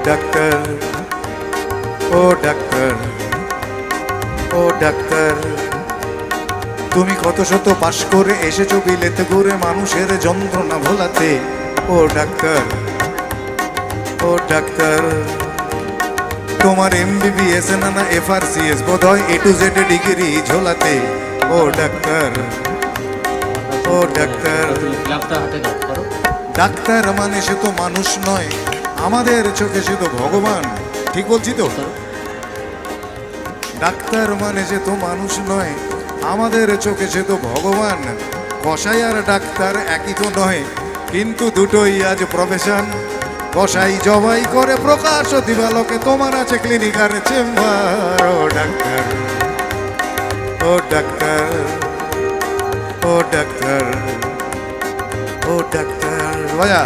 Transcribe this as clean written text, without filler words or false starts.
Doctor, ও doctor, ও doctor, তুমি কত শত পাশ করে এসেছো বিলেতে ঘুরে মানুষের যন্ত্রণা ভোলাতে। ও ডাক্তার, ও ডাক্তার, তোমার MBBS না FRCS বোধ হয় A to Z ডিগ্রি ঝোলাতে। ও ডাক্তার, ও ডাক্তার, ডাক্তার মানে সে তো মানুষ নয়, আমাদের চোখে সে তো ভগবান। ঠিক বলছি তো? ডাক্তার মানে সে তো মানুষ নয়, আমাদের চোখে সে তো ভগবান। কসাই আর ডাক্তার একই তো নয়, কিন্তু দুটোই আজ প্রফেশন। কসাই জবাই করে প্রকাশ দিবালোকে, তোমার আছে ক্লিনিক আর চেম্বার। ও ডাক্তার, ও ডাক্তার, ও ডাক্তার, ও ডাক্তার, বাজা।